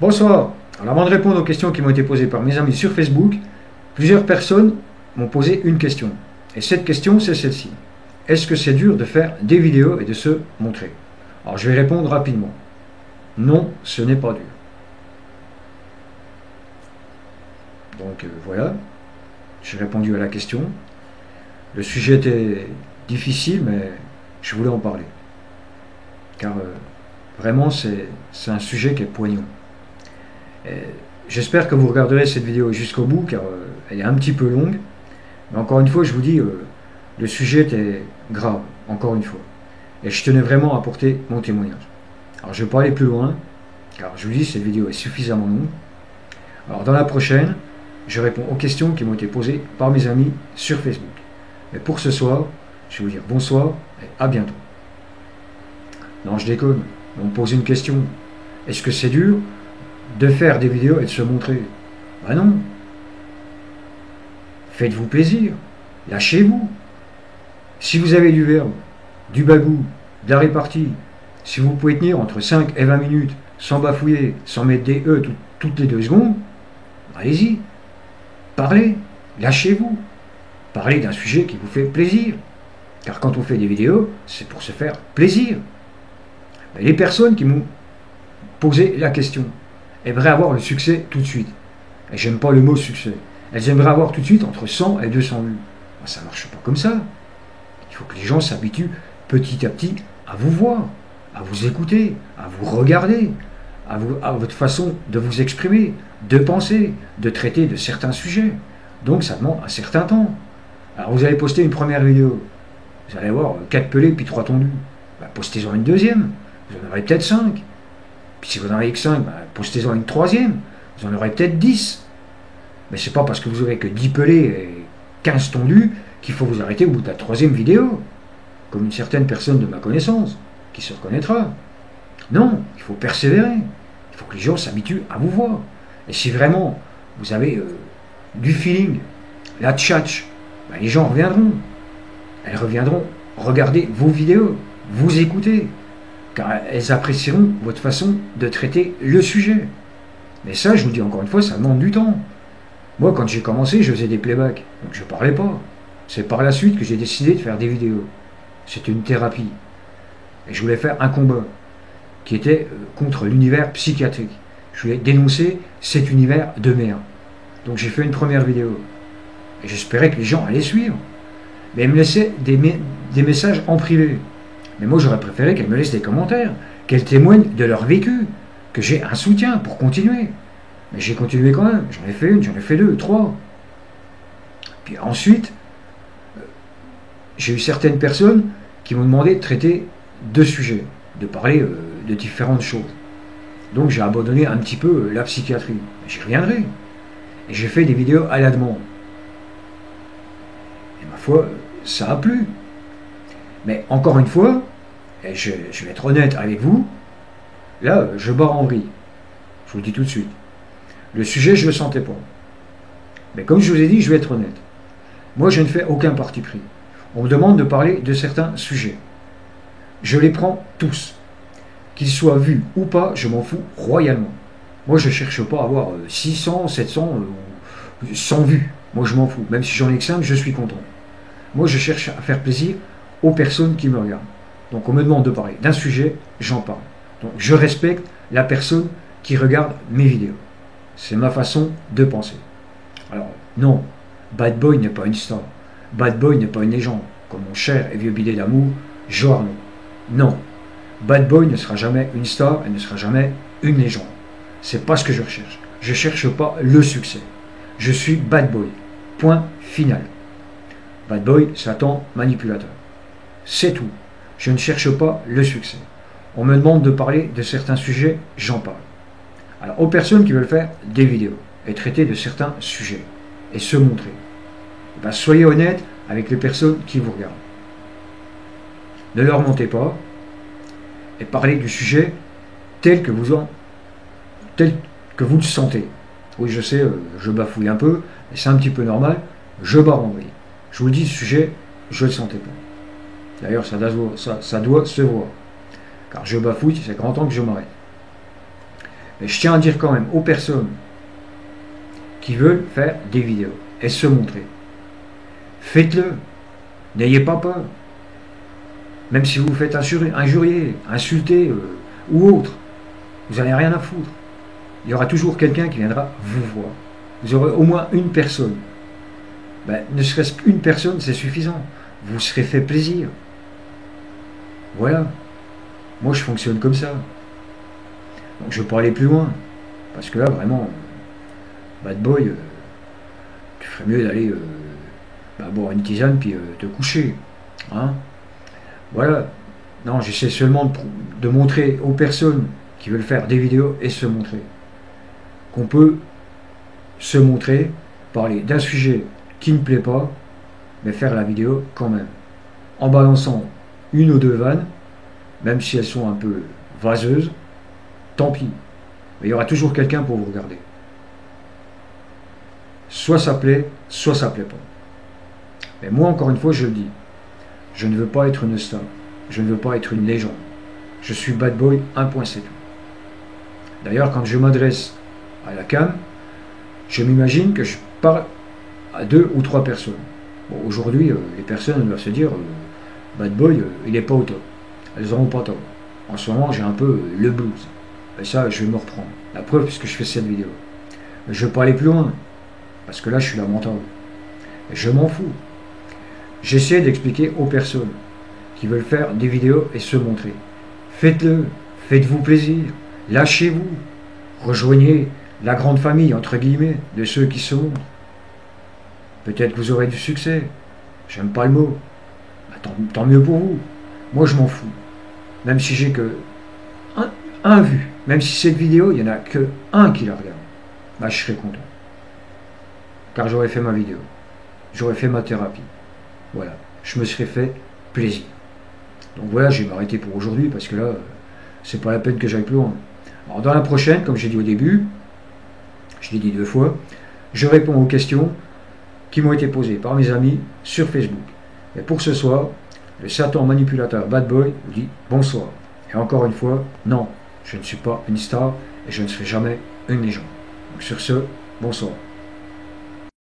Bonsoir. Alors avant de répondre aux questions qui m'ont été posées par mes amis sur Facebook, plusieurs personnes m'ont posé une question. Et cette question, c'est celle-ci. Est-ce que c'est dur de faire des vidéos et de se montrer? Alors je vais répondre rapidement. Non, ce n'est pas dur. Donc voilà, j'ai répondu à la question. Le sujet était difficile, mais je voulais en parler. Car vraiment, c'est un sujet qui est poignant. J'espère que vous regarderez cette vidéo jusqu'au bout, car elle est un petit peu longue. Mais encore une fois, je vous dis, le sujet était grave, encore une fois. Et je tenais vraiment à apporter mon témoignage. Alors je ne vais pas aller plus loin, car je vous dis, cette vidéo est suffisamment longue. Alors dans la prochaine, je réponds aux questions qui m'ont été posées par mes amis sur Facebook. Mais pour ce soir, je vais vous dire bonsoir et à bientôt. Non, je déconne. On me pose une question. Est-ce que c'est dur de faire des vidéos et de se montrer? Ben non. Faites-vous plaisir. Lâchez-vous. Si vous avez du verbe, du bagou, de la répartie, si vous pouvez tenir entre 5 et 20 minutes sans bafouiller, sans mettre des E toutes les 2 secondes, allez-y. Parlez. Lâchez-vous. Parlez d'un sujet qui vous fait plaisir. Car quand on fait des vidéos, c'est pour se faire plaisir. Mais les personnes qui m'ont posé la question aimeraient avoir le succès tout de suite. Et j'aime pas le mot succès. Elles aimeraient avoir tout de suite entre 100 et 200 vues. Ben, ça marche pas comme ça. Il faut que les gens s'habituent petit à petit à vous voir, à vous écouter, à vous regarder, à votre façon de vous exprimer, de penser, de traiter de certains sujets. Donc ça demande un certain temps. Alors vous allez poster une première vidéo. Vous allez avoir 4 pelés puis 3 tondus. Ben, postez-en une deuxième. Vous en aurez peut-être 5. Puis si vous n'en avez que 5, ben, postez-en une troisième. Vous en aurez peut-être 10. Mais c'est pas parce que vous aurez que 10 pelés et 15 tondus qu'il faut vous arrêter au bout de la troisième vidéo. Comme une certaine personne de ma connaissance, qui se reconnaîtra. Non, il faut persévérer. Il faut que les gens s'habituent à vous voir. Et si vraiment vous avez du feeling, la tchatch, ben, les gens reviendront. Elles reviendront regarder vos vidéos, vous écouter. Car elles apprécieront votre façon de traiter le sujet. Mais ça, je vous dis encore une fois, ça demande du temps. Moi, quand j'ai commencé, je faisais des playbacks, donc je ne parlais pas. C'est par la suite que j'ai décidé de faire des vidéos. C'était une thérapie. Et je voulais faire un combat qui était contre l'univers psychiatrique. Je voulais dénoncer cet univers de merde. Donc j'ai fait une première vidéo. Et j'espérais que les gens allaient suivre. Mais elles me laissaient des messages en privé. Mais moi, j'aurais préféré qu'elles me laissent des commentaires, qu'elles témoignent de leur vécu, que j'ai un soutien pour continuer. Mais j'ai continué quand même. J'en ai fait une, j'en ai fait 2, 3. Puis ensuite, j'ai eu certaines personnes qui m'ont demandé de traiter 2 sujets, de parler de différentes choses. Donc j'ai abandonné un petit peu la psychiatrie. Mais j'y reviendrai. Et j'ai fait des vidéos à la demande. Et ma foi, ça a plu. Mais encore une fois, et je vais être honnête avec vous, là, je barre en vrille. Je vous le dis tout de suite. Le sujet, je ne le sentais pas. Mais comme je vous ai dit, je vais être honnête. Moi, je ne fais aucun parti pris. On me demande de parler de certains sujets. Je les prends tous. Qu'ils soient vus ou pas, je m'en fous royalement. Moi, je ne cherche pas à avoir 600, 700, 100 vues. Moi, je m'en fous. Même si j'en ai que 5, je suis content. Moi, je cherche à faire plaisir aux personnes qui me regardent. Donc on me demande de parler d'un sujet, j'en parle. Donc je respecte la personne qui regarde mes vidéos. C'est ma façon de penser. Alors non, Bad Boy n'est pas une star. Bad Boy n'est pas une légende, comme mon cher et vieux bidet d'amour, Joe Arnaud. Non, Bad Boy ne sera jamais une star et ne sera jamais une légende. C'est pas ce que je recherche. Je cherche pas le succès. Je suis Bad Boy. Point final. Bad Boy, Satan, manipulateur. C'est tout. Je ne cherche pas le succès. On me demande de parler de certains sujets, j'en parle. Alors, aux personnes qui veulent faire des vidéos et traiter de certains sujets et se montrer, ben, soyez honnête avec les personnes qui vous regardent. Ne leur mentez pas et parlez du sujet tel que vous le sentez. Oui, je sais, je bafouille un peu, mais c'est un petit peu normal. Je barre en vrille. Je vous le dis, ce sujet, je ne le sentais pas. D'ailleurs, ça doit se voir. Car je bafouille, c'est grand temps que je m'arrête. Mais je tiens à dire quand même aux personnes qui veulent faire des vidéos et se montrer, faites-le, n'ayez pas peur. Même si vous vous faites injurier, insulter ou autre, vous n'avez rien à foutre. Il y aura toujours quelqu'un qui viendra vous voir. Vous aurez au moins une personne. Ben, ne serait-ce qu'une personne, c'est suffisant. Vous serez fait plaisir. Voilà. Moi, je fonctionne comme ça. Donc, je ne vais pas aller plus loin. Parce que là, vraiment, bad boy, tu ferais mieux d'aller boire une tisane puis te coucher. Hein? Voilà. Non, j'essaie seulement de montrer aux personnes qui veulent faire des vidéos et se montrer qu'on peut se montrer, parler d'un sujet qui ne plaît pas, mais faire la vidéo quand même. En balançant une ou deux vannes, même si elles sont un peu vaseuses, tant pis. Mais il y aura toujours quelqu'un pour vous regarder. Soit ça plaît, soit ça plaît pas. Mais moi, encore une fois, je le dis, je ne veux pas être une star. Je ne veux pas être une légende. Je suis bad boy, un point c'est tout. D'ailleurs, quand je m'adresse à la cam, je m'imagine que je parle à 2 ou 3 personnes. Bon, aujourd'hui, les personnes doivent se dire bad boy, il n'est pas au top. Elles n'auront pas tort. En ce moment, j'ai un peu le blues. Et ça, je vais me reprendre. La preuve, puisque je fais cette vidéo. Mais je ne vais pas aller plus loin. Parce que là, je suis lamentable. Et je m'en fous. J'essaie d'expliquer aux personnes qui veulent faire des vidéos et se montrer. Faites-le. Faites-vous plaisir. Lâchez-vous. Rejoignez la grande famille, entre guillemets, de ceux qui se montrent. Peut-être que vous aurez du succès. J'aime pas le mot. Bah, tant mieux pour vous. Moi, je m'en fous. Même si j'ai que un vu. Même si cette vidéo, il n'y en a que un qui la regarde. Bah, je serai content. Car j'aurais fait ma vidéo. J'aurais fait ma thérapie. Voilà. Je me serais fait plaisir. Donc voilà, je vais m'arrêter pour aujourd'hui parce que là, c'est pas la peine que j'aille plus loin. Alors dans la prochaine, comme j'ai dit au début, je l'ai dit 2 fois, je réponds aux questions qui m'ont été posées par mes amis sur Facebook. Et pour ce soir, le Satan manipulateur Bad Boy vous dit bonsoir. Et encore une fois, non, je ne suis pas une star et je ne serai jamais une légende. Donc sur ce, bonsoir.